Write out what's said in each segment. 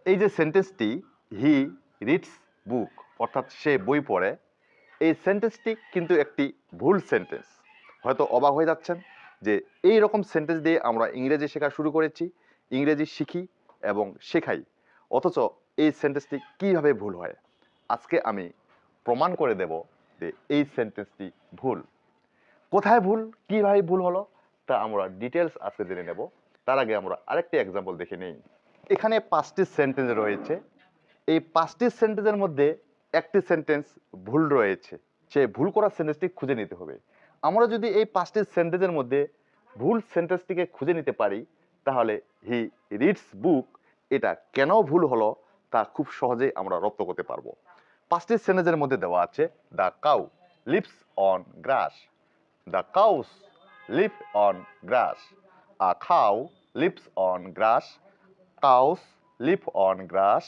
এই যে সেন্টেন্সটি he reads বুক অর্থাৎ সে বই পড়ে, এই সেন্টেন্সটি কিন্তু একটি ভুল সেন্টেন্স। হয়তো অবাক হয়ে যাচ্ছেন যে এই রকম সেন্টেন্স দিয়ে আমরা ইংরেজি শেখা শুরু করেছি, ইংরেজি শিখি এবং শেখাই, অথচ এই সেন্টেন্সটি কীভাবে ভুল হয়। আজকে আমি প্রমাণ করে দেব যে এই সেন্টেন্সটি ভুল। কোথায় ভুল, কীভাবে ভুল হলো তা আমরা ডিটেলস আজকে জেনে নেব। তার আগে আমরা আরেকটি এক্সাম্পল দেখে নেই। এখানে 5টি সেন্টেন্স রয়েছে। এই 5টি সেন্টেন্সের মধ্যে একটি সেন্টেন্স ভুল রয়েছে। সে ভুল করা সেন্টেন্সটি খুঁজে নিতে হবে। আমরা যদি এই 5টি সেন্টেন্সের মধ্যে ভুল সেন্টেন্সটিকে খুঁজে নিতে পারি, তাহলে হি রিডস বুক এটা কেন ভুল হলো তা খুব সহজেই আমরা রপ্ত করতে পারবো। 5টি সেন্টেন্সের মধ্যে দেওয়া আছে the cow lives on grass, the cows live on grass, a cow lives on grass, cows live on grass,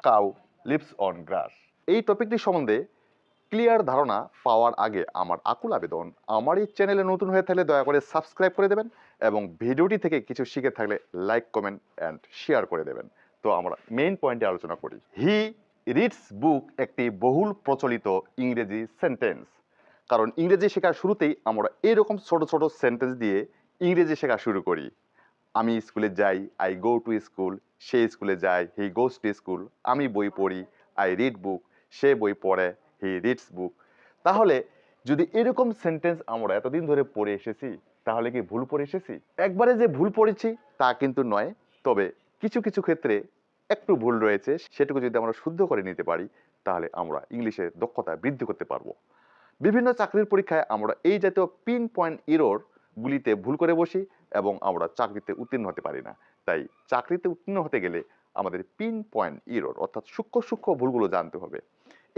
cow lives on grass. এই টপিকটি সম্বন্ধে ক্লিয়ার ধারণা পাওয়ার আগে আমার আকুল আবেদন, আমার এই চ্যানেলে নতুন হয়ে থাকলে দয়া করে সাবস্ক্রাইব করে দেবেন এবং ভিডিওটি থেকে কিছু শিখে থাকলে লাইক কমেন্ট অ্যান্ড শেয়ার করে দেবেন। তো আমরা মেইন পয়েন্টে আলোচনা করি। হি রিডস বুক একটি বহুল প্রচলিত ইংরেজি সেন্টেন্স। কারণ ইংরেজি শেখার শুরুতেই আমরা এরকম ছোট ছোট সেন্টেন্স দিয়ে ইংরেজি শেখা শুরু করি। আমি স্কুলে যাই, আই গো টু স্কুল। সে স্কুলে যায়, হি গোজ টু স্কুল। আমি বই পড়ি, আই রিড বুক। সে বই পড়ে, হি রিডস বুক। তাহলে যদি এরকম সেন্টেন্স আমরা এতদিন ধরে পড়ে এসেছি, তাহলে কি ভুল পড়ে এসেছি? একবারে যে ভুল পড়েছি তা কিন্তু নয়, তবে কিছু কিছু ক্ষেত্রে একটু ভুল রয়েছে। সেটুকু যদি আমরা শুদ্ধ করে নিতে পারি, তাহলে আমরা ইংলিশের দক্ষতা বৃদ্ধি করতে পারবো। বিভিন্ন চাকরির পরীক্ষায় আমরা এই জাতীয় পিন পয়েন্ট এরর গুলিতে ভুল করে বসি এবং আমরা চাকরিতে উত্তীর্ণ হতে পারি না। তাই চাকরিতে উত্তীর্ণ হতে গেলে আমাদের পিন পয়েন্ট এরর অর্থাৎ সূক্ষ্ম সূক্ষ্ম ভুলগুলো জানতে হবে।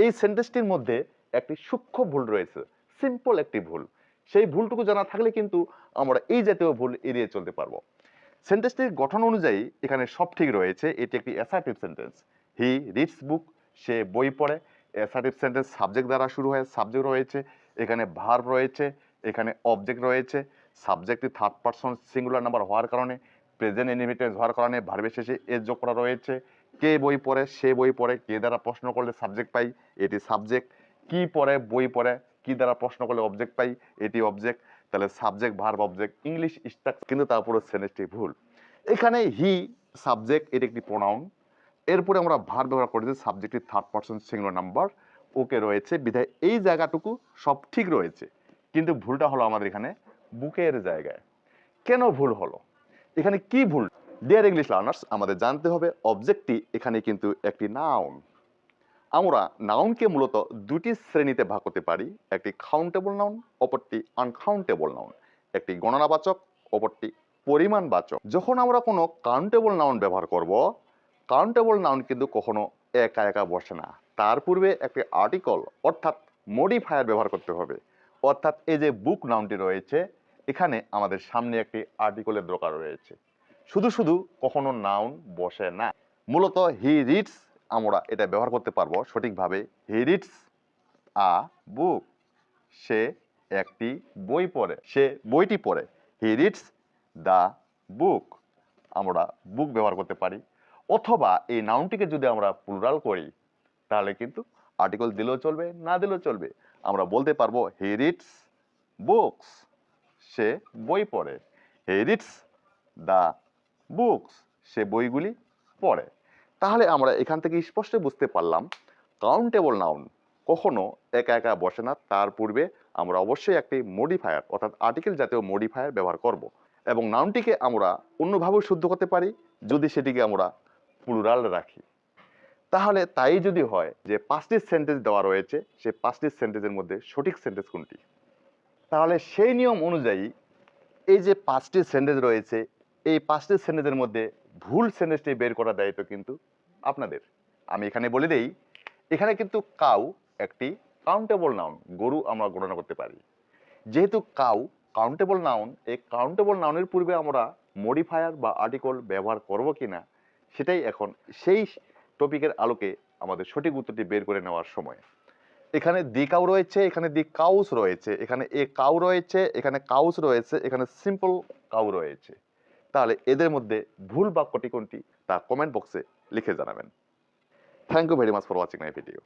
এই সেন্টেন্সটির মধ্যে একটি সূক্ষ্ম ভুল রয়েছে, সিম্পল একটি ভুল। সেই ভুলটুকু জানা থাকলে কিন্তু আমরা এই জাতীয় ভুল এড়িয়ে চলতে পারবো। সেন্টেন্সটির গঠন অনুযায়ী এখানে সব ঠিক রয়েছে। এটি একটি অ্যাসার্টিভ সেন্টেন্স। হি রিডস বুক, সে বই পড়ে। অ্যাসার্টিভ সেন্টেন্স সাবজেক্ট দ্বারা শুরু হয়, সাবজেক্ট রয়েছে, এখানে ভার্ব রয়েছে, এখানে অবজেক্ট রয়েছে। সাবজেক্টটি থার্ড পারসন সিঙ্গুলার নাম্বার হওয়ার কারণে, প্রেজেন্ট ইনডিফিনিট হওয়ার কারণে ভার্বের শেষে এস যোগ করা রয়েছে। কে বই পড়ে, সে বই পড়ে, কে দ্বারা প্রশ্ন করলে সাবজেক্ট পাই, এটি সাবজেক্ট। কি পড়ে, বই পড়ে, কি দ্বারা প্রশ্ন করলে অবজেক্ট পাই, এটি অবজেক্ট। তাহলে subject verb object English structure, কিন্তু তারপরে সেন্টেন্সটি ভুল। এখানে হি সাবজেক্ট, এটি একটি প্রোনাউন। এরপরে আমরা ভার্ব ব্যবহার করেছি, সাবজেক্টটি থার্ড পারসন সিঙ্গুলার নাম্বার ওকে রয়েছে, বিধায় এই জায়গাটুকু সব ঠিক রয়েছে। কিন্তু ভুলটা হলো আমাদের এখানে বুকের জায়গায়। কেন ভুল হলো, এখানে কি ভুল? ডিয়ার ইংলিশ লার্নার্স, আমাদের জানতে হবে অবজেক্টটি এখানে কিন্তু একটি নাউন। আমরা নাউনকে মূলত দুটি শ্রেণীতে ভাগ করতে পারি, একটি কাউন্টেবল নাউন, অপরটি আনকাউন্টেবল নাউন। একটি গণনাবাচক, অপরটি পরিমাণবাচক। যখন আমরা কোনো কাউন্টেবল নাউন ব্যবহার করব, কাউন্টেবল নাউন কিন্তু কখনো একা একা বসে না, তার পূর্বে একটি আর্টিকল অর্থাৎ মডিফায়ার ব্যবহার করতে হবে। অর্থাৎ এই যে বুক নাউনটি রয়েছে, এখানে আমাদের সামনে একটি আর্টিকলের দরকার রয়েছে। শুধু শুধু কখনো নাউন বসে না। মূলত হি রিডস আমরা এটা ব্যবহার করতে পারবো সঠিকভাবে। হি রিডস আ বুক, সে একটি বই পড়ে, সে বইটি পড়ে। হি রিডস দ্য বুক, আমরা বুক ব্যবহার করতে পারি। অথবা এই নাউনটিকে যদি আমরা প্লুরাল করি, তাহলে কিন্তু আর্টিকেল দিলেও চলবে, না দিলেও চলবে। আমরা বলতে পারবো হি রিডস বুকস, সে বই পড়ে। হি রিডস দ্য বুকস, সে বইগুলি পড়ে। তাহলে আমরা এখান থেকে স্পষ্ট বুঝতে পারলাম কাউন্টেবল নাউন কখনো একা একা বসে না, তার পূর্বে আমরা অবশ্যই একটি মডিফায়ার অর্থাৎ আর্টিকেল জাতীয় মডিফায়ার ব্যবহার করব। এবং নাউনটিকে আমরা অন্যভাবেও শুদ্ধ করতে পারি যদি সেটিকে আমরা প্লুরাল রাখি। তাহলে তাই যদি হয় যে 5টি সেন্টেন্স দেওয়া রয়েছে, সেই 5টি সেন্টেন্সের মধ্যে সঠিক সেন্টেন্স কোনটি, তাহলে সেই নিয়ম অনুযায়ী এই যে 5টি সেন্টেন্স রয়েছে, এই 5টি সেন্টেন্সের মধ্যে ভুল সেন্টেন্সটি বের করার দায়িত্ব কিন্তু আপনাদের। আমি এখানে বলে দেই, এখানে কিন্তু কাউ একটি কাউন্টেবল নাউন, গরু আমরা গণনা করতে পারি। যেহেতু কাউ কাউন্টেবল নাউন, এই কাউন্টেবল নাউনের পূর্বে আমরা মডিফায়ার বা আর্টিকল ব্যবহার করব কিনা, সেটাই এখন সেই টপিকের আলোকে আমাদের সঠিক উত্তরটি বের করে নেওয়ার সময়। এখানে দি কাউ রয়েছে, এখানে দি কাউস রয়েছে, এখানে এ কাউ রয়েছে, এখানে কাউস রয়েছে, এখানে সিম্পল কাউ রয়েছে। তাহলে এদের মধ্যে ভুল বাক্যটি কোনটি তা কমেন্ট বক্সে লিখে জানাবেন। Thank you very much for watching my video.